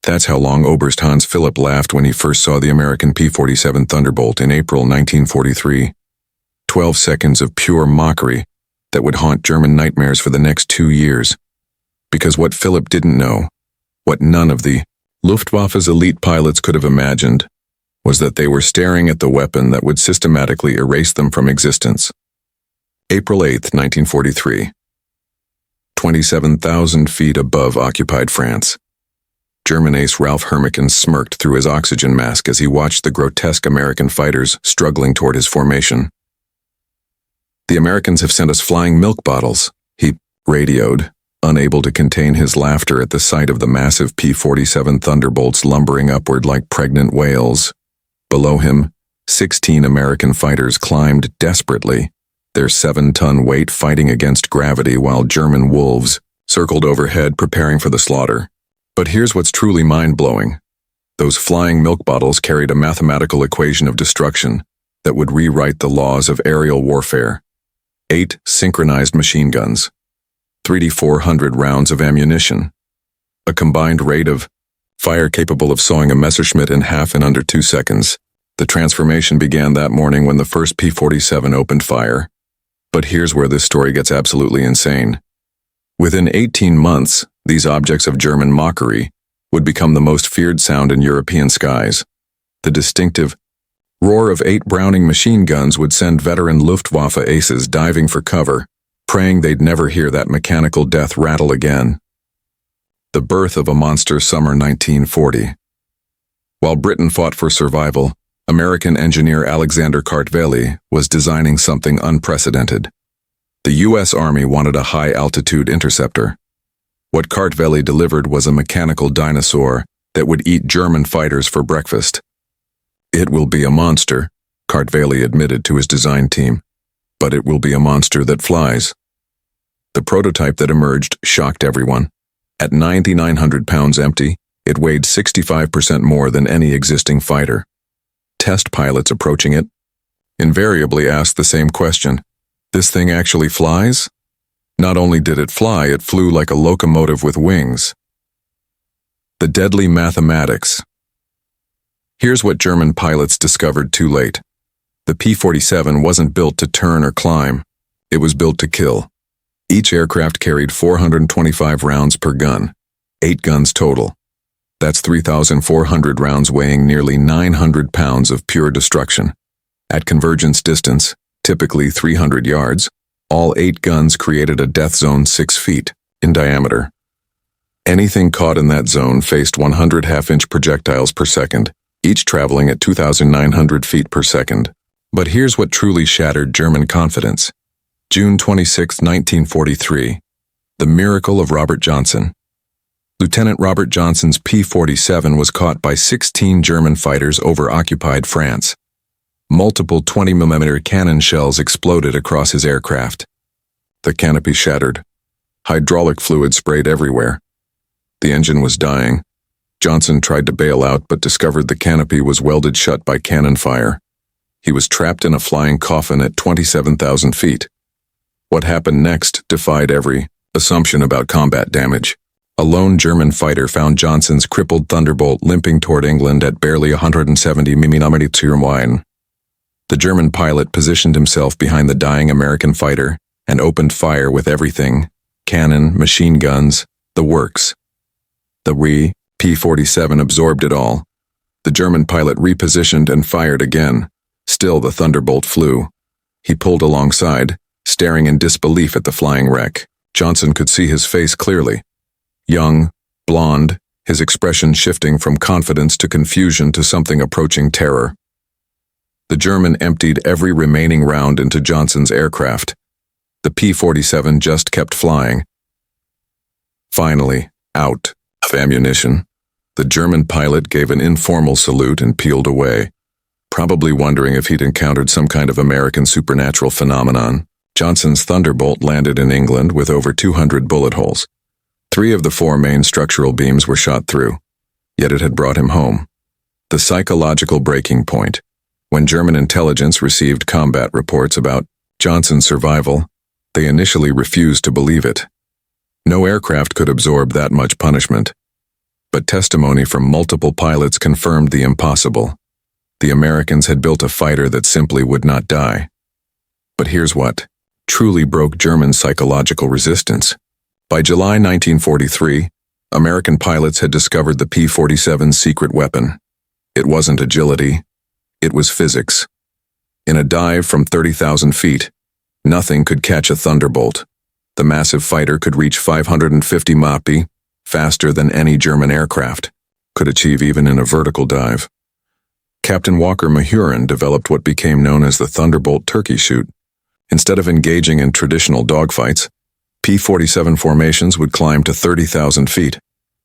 That's how long Oberst Hans Philipp laughed when he first saw the American P-47 Thunderbolt in April 1943. 12 seconds of pure mockery that would haunt German nightmares for the next 2 years. Because what Philipp didn't know, what none of the Luftwaffe's elite pilots could have imagined, was that they were staring at the weapon that would systematically erase them from existence. April 8, 1943. 27,000 feet above occupied France. German ace Ralph Hermeken smirked through his oxygen mask as he watched the grotesque American fighters struggling toward his formation. "The Americans have sent us flying milk bottles," he radioed, unable to contain his laughter at the sight of the massive P-47 Thunderbolts lumbering upward like pregnant whales. Below him, 16 American fighters climbed desperately, their 7-ton weight fighting against gravity while German wolves circled overhead preparing for the slaughter. But here's what's truly mind-blowing. Those flying milk bottles carried a mathematical equation of destruction that would rewrite the laws of aerial warfare. 8 synchronized machine guns, 3,400 rounds of ammunition, a combined rate of fire capable of sawing a Messerschmitt in half in under 2 seconds. The transformation began that morning when the first P-47 opened fire. But here's where this story gets absolutely insane. Within 18 months, these objects of German mockery would become the most feared sound in European skies. The distinctive roar of 8 Browning machine guns would send veteran Luftwaffe aces diving for cover, praying they'd never hear that mechanical death rattle again. The birth of a monster summer 1940. While Britain fought for survival, American engineer Alexander Kartveli was designing something unprecedented. The U.S. Army wanted a high-altitude interceptor. What Kartveli delivered was a mechanical dinosaur that would eat German fighters for breakfast. "It will be a monster," Kartveli admitted to his design team, "but it will be a monster that flies." The prototype that emerged shocked everyone. At 9,900 pounds empty, it weighed 65% more than any existing fighter. Test pilots approaching it invariably asked the same question: "This thing actually flies?" Not only did it fly, it flew like a locomotive with wings. The deadly mathematics. Here's what German pilots discovered too late. The P-47 wasn't built to turn or climb. It was built to kill. Each aircraft carried 425 rounds per gun, 8 guns total. That's 3,400 rounds weighing nearly 900 pounds of pure destruction. At convergence distance, typically 300 yards, all 8 guns created a death zone 6 feet in diameter. Anything caught in that zone faced 100 half-inch projectiles per second, each traveling at 2,900 feet per second. But here's what truly shattered German confidence. June 26, 1943. The miracle of Robert Johnson. Lieutenant Robert Johnson's P-47 was caught by 16 German fighters over occupied France. Multiple 20mm cannon shells exploded across his aircraft. The canopy shattered. Hydraulic fluid sprayed everywhere. The engine was dying. Johnson tried to bail out but discovered the canopy was welded shut by cannon fire. He was trapped in a flying coffin at 27,000 feet. What happened next defied every assumption about combat damage. A lone German fighter found Johnson's crippled Thunderbolt limping toward England at barely 170 mm. The German pilot positioned himself behind the dying American fighter and opened fire with everything: cannon, machine guns, the works. The P-47 absorbed it all. The German pilot repositioned and fired again. Still the Thunderbolt flew. He pulled alongside, staring in disbelief at the flying wreck. Johnson could see his face clearly. Young, blonde, his expression shifting from confidence to confusion to something approaching terror. The German emptied every remaining round into Johnson's aircraft. The P-47 just kept flying. Finally, out of ammunition, the German pilot gave an informal salute and peeled away, probably wondering if he'd encountered some kind of American supernatural phenomenon. Johnson's Thunderbolt landed in England with over 200 bullet holes. 3 of the 4 main structural beams were shot through, yet it had brought him home. The psychological breaking point. When German intelligence received combat reports about Johnson's survival, they initially refused to believe it. No aircraft could absorb that much punishment. But testimony from multiple pilots confirmed the impossible. The Americans had built a fighter that simply would not die. But here's what truly broke German psychological resistance. By July 1943, American pilots had discovered the P-47's secret weapon. It wasn't agility, it was physics. In a dive from 30,000 feet, nothing could catch a Thunderbolt. The massive fighter could reach 550 mph, faster than any German aircraft could achieve even in a vertical dive. Captain Walker Mahurin developed what became known as the Thunderbolt turkey shoot. Instead of engaging in traditional dogfights, P-47 formations would climb to 30,000 feet,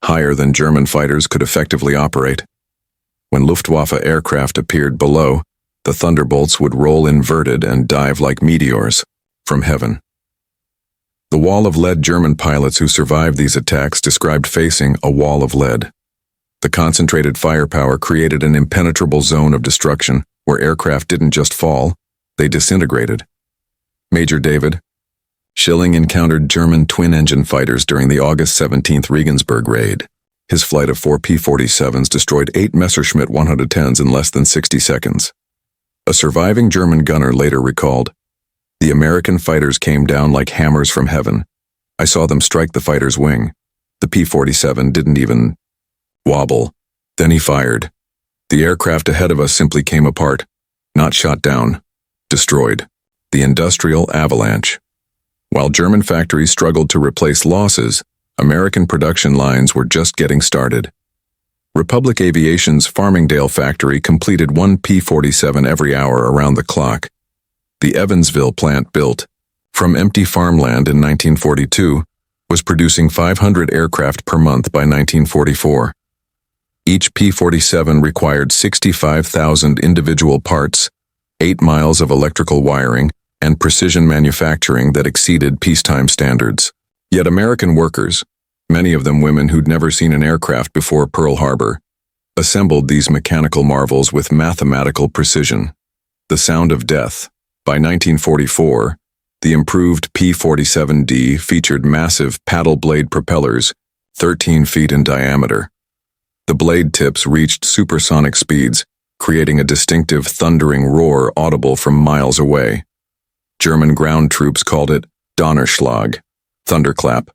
higher than German fighters could effectively operate. When Luftwaffe aircraft appeared below, the Thunderbolts would roll inverted and dive like meteors from heaven. The wall of lead German pilots who survived these attacks described facing a wall of lead. The concentrated firepower created an impenetrable zone of destruction where aircraft didn't just fall, they disintegrated. Major David Schilling encountered German twin-engine fighters during the August 17th Regensburg raid. His flight of 4 P-47s destroyed 8 Messerschmitt 110s in less than 60 seconds. A surviving German gunner later recalled, "The American fighters came down like hammers from heaven. I saw them strike the fighter's wing. The P-47 didn't even wobble. Then he fired. The aircraft ahead of us simply came apart, not shot down, destroyed." The industrial avalanche. While German factories struggled to replace losses, American production lines were just getting started. Republic Aviation's Farmingdale factory completed 1 P-47 every hour around the clock. The Evansville plant, built from empty farmland in 1942, was producing 500 aircraft per month by 1944. Each P-47 required 65,000 individual parts, 8 miles of electrical wiring, and precision manufacturing that exceeded peacetime standards. Yet American workers, many of them women who'd never seen an aircraft before Pearl Harbor, assembled these mechanical marvels with mathematical precision. The sound of death. By 1944, the improved P-47D featured massive paddle blade propellers, 13 feet in diameter. The blade tips reached supersonic speeds, creating a distinctive thundering roar audible from miles away. German ground troops called it Donnerschlag, thunderclap.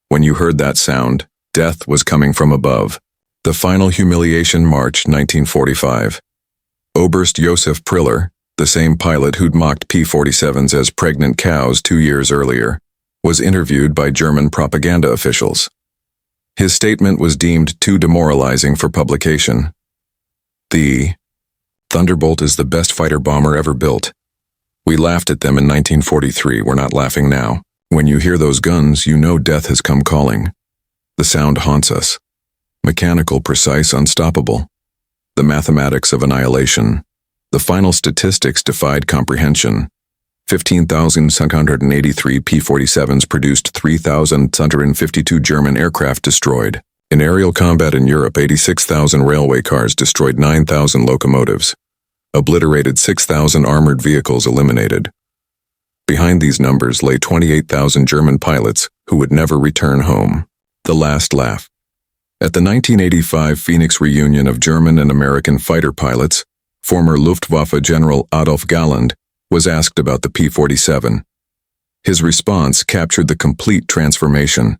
When you heard that sound, death was coming from above. The Final Humiliation March, 1945. Oberst Josef Priller, the same pilot who'd mocked P-47s as pregnant cows 2 years earlier, was interviewed by German propaganda officials. His statement was deemed too demoralizing for publication. The Thunderbolt is the best fighter bomber ever built. We laughed at them in 1943, we're not laughing now. When you hear those guns, you know death has come calling. The sound haunts us. Mechanical, precise, unstoppable. The mathematics of annihilation. The final statistics defied comprehension. 15,683 P-47s produced, 3,652 German aircraft destroyed. In aerial combat in Europe, 86,000 railway cars destroyed, 9,000 locomotives. Obliterated, 6,000 armored vehicles eliminated. Behind these numbers lay 28,000 German pilots who would never return home. The last laugh. At the 1985 Phoenix reunion of German and American fighter pilots, former Luftwaffe General Adolf Galland was asked about the P-47. His response captured the complete transformation.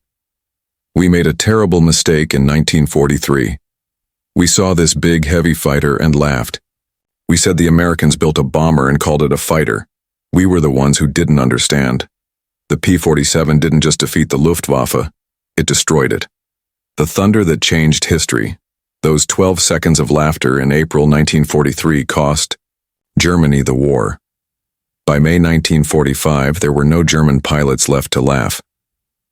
"We made a terrible mistake in 1943. We saw this big, heavy fighter and laughed. We said the Americans built a bomber and called it a fighter. We were the ones who didn't understand. The P-47 didn't just defeat the Luftwaffe, it destroyed it. The thunder that changed history. Those 12 seconds of laughter in April 1943 cost Germany the war." By May 1945, there were no German pilots left to laugh.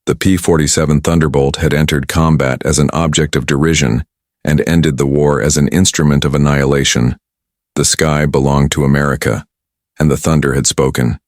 The P-47 Thunderbolt had entered combat as an object of derision and ended the war as an instrument of annihilation. The sky belonged to America, and the thunder had spoken.